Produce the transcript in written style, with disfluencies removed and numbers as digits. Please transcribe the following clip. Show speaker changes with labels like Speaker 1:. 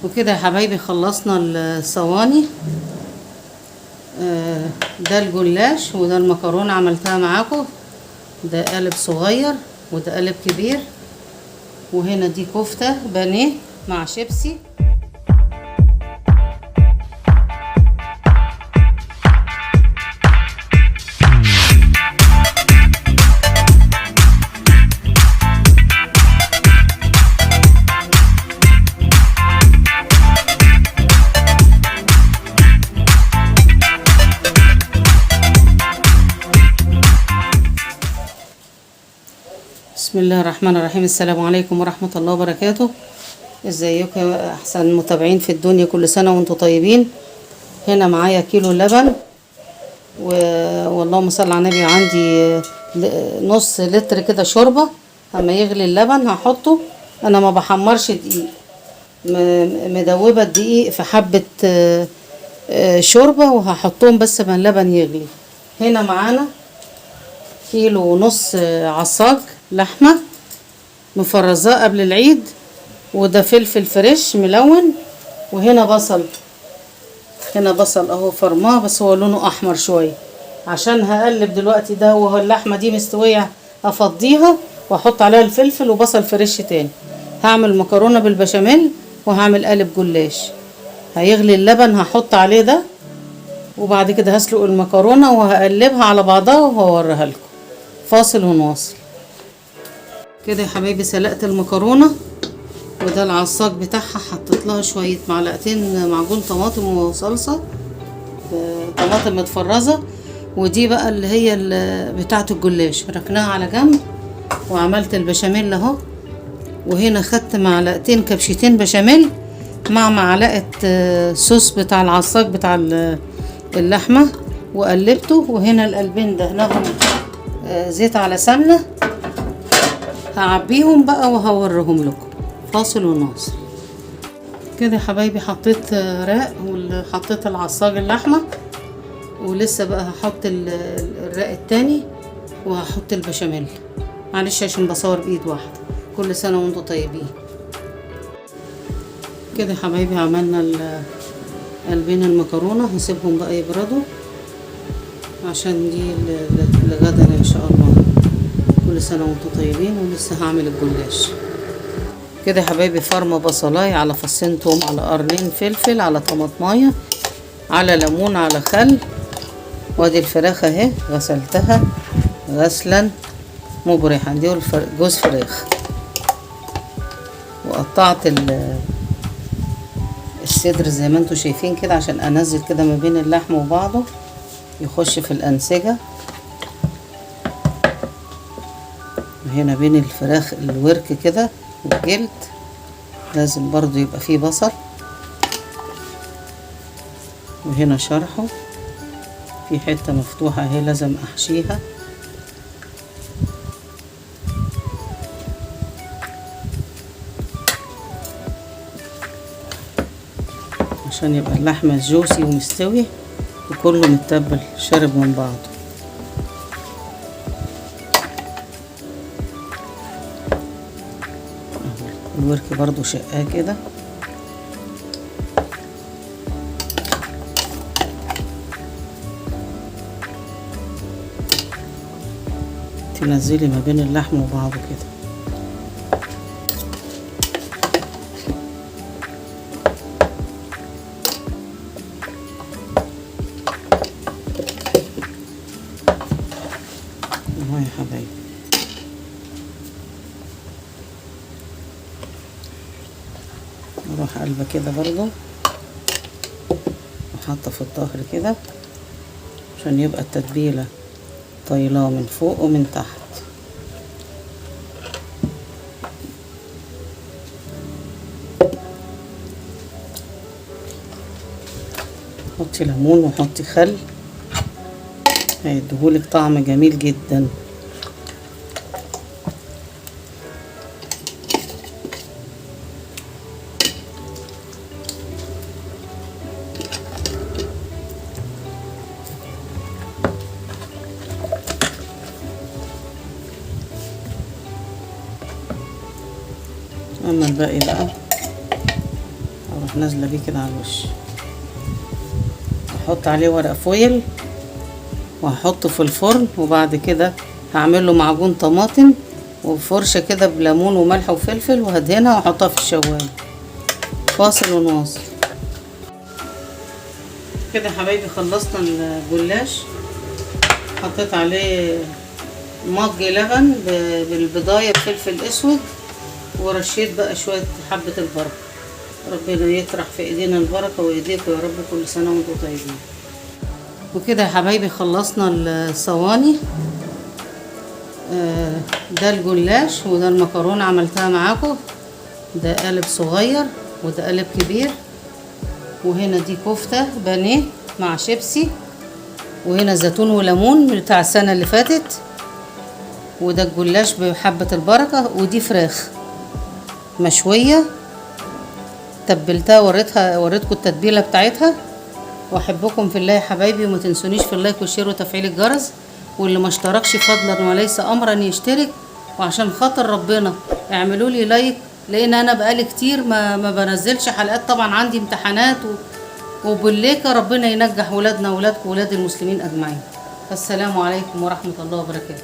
Speaker 1: وكده يا حبايبي خلصنا الصواني. ده الجلاش وده المكرونه عملتها معاكم. ده قالب صغير وده قالب كبير، وهنا دي كفته بانيه مع شيبسي. بسم الله الرحمن الرحيم. السلام عليكم ورحمة الله وبركاته. ازيكم يا احسن متابعين في الدنيا، كل سنة وانتم طيبين. هنا معايا كيلو لبن واللهم صل على النبي. عندي نص لتر كده شوربة. اما يغلي اللبن هحطه. انا ما بحمرش دقيق، مدوبة الدقيق في حبة شوربة، وهحطهم بس ما اللبن يغلي. هنا معانا كيلو ونص عصاج لحمة مفرزاه قبل العيد، وده فلفل فريش ملون، وهنا بصل. هنا بصل اهو فرماه بس هو لونه احمر شويه، عشان هقلب دلوقتي ده وهو اللحمه دي مستويه افضيها واحط عليها الفلفل وبصل فريش تاني. هعمل مكرونه بالبشاميل وهعمل قالب جلاش. هيغلي اللبن هحط عليه ده، وبعد كده هسلق المكرونه وهقلبها على بعضها وهوريها لكم. فاصل ونواصل. كده يا حبايبي سلقت المكرونه، وده العصاج بتاعها. حطيت لها شويه معلقتين معجون طماطم وصلصه طماطم متفرزه، ودي بقى اللي هي بتاعه الجلاش. ركناها على جنب وعملت البشاميل اهو. وهنا خدت معلقتين كبشتين بشاميل مع معلقه صوص بتاع العصاج بتاع اللحمه وقلبته. وهنا القلبين دهنهم زيت على سمنه. هعبيهم بقى وهوريهم لكم. فاصل ونواصل. كده يا حبايبي حطيت راق وحطيت العصاج اللحمه، ولسه بقى هحط الراق التاني وهحط البشاميل. معلش عشان بصور بايد واحده. كل سنه وانتم طيبين. كده يا حبايبي عملنا قلبين المكرونه. هسيبهم بقى يبردوا عشان دي لغدا ان شاء الله. كل سنه وانتم طيبين. ولسه هعمل الجلاش. كده يا حبايبي فرمه بصلايه على فصين توم على قرنين فلفل على طماطمايه على ليمون على خل. وادي الفراخ اهي غسلتها غسلا مبرحا. دي جوز فراخ. وقطعت الصدر زي ما انتم شايفين كده عشان انزل كده ما بين اللحم وبعضه يخش في الانسجه. وهنا بين الفراخ الورك كده والجلد لازم برضو يبقى فيه بصل. وهنا شرحه في حتة مفتوحة اهي لازم احشيها. عشان يبقى اللحمة جوسي ومستوي وكله متبل شارب من بعضه. الورك برضو شقاه كده. تنزلي ما بين اللحم وبعضه كده. اهو يا حبايبي. اروح قلبه كده برضو وحاطه في الظهر كده عشان يبقى التتبيله طايلاه من فوق ومن تحت. حطي ليمون وحطي خل هيديهولك طعم جميل جدا. اما الباقي بقى اروح نازله بيه كده على الوش، احط عليه ورق فويل وهحطه في الفرن. وبعد كده هعمل له معجون طماطم وفرشه كده بليمون وملح وفلفل وهدهنها واحطها في الشوايه. فاصل ونواصل. كده يا حبايبي خلصنا الجلاش. حطيت عليه مج لبن بالبضايه بفلفل اسود، ورشيت بقى شويه حبه البركه. ربنا يطرح في ايدينا البركه وايديكم يا رب، كل سنه وانتم طيبين. وكده يا حبايبي خلصنا الصواني. ده الجلاش وده المكرونه عملتها معاكم. ده قالب صغير وده قالب كبير، وهنا دي كفته بانيه مع شيبسي، وهنا زيتون وليمون بتاع السنه اللي فاتت، وده الجلاش بحبه البركه، ودي فراخ مشويه تبلتها وريتكم التتبيله بتاعتها. واحبكم في الله يا حبايبي، وما تنسونيش في اللايك والشير وتفعيل الجرس، واللي ما اشتركش فضلا وليس امرا يشترك. وعشان خاطر ربنا اعملوا لي لايك، لان انا بقالي كتير ما بنزلش حلقات، طبعا عندي امتحانات وبالليكه. ربنا ينجح ولادنا وولادكم ولاد المسلمين اجمعين. السلام عليكم ورحمه الله وبركاته.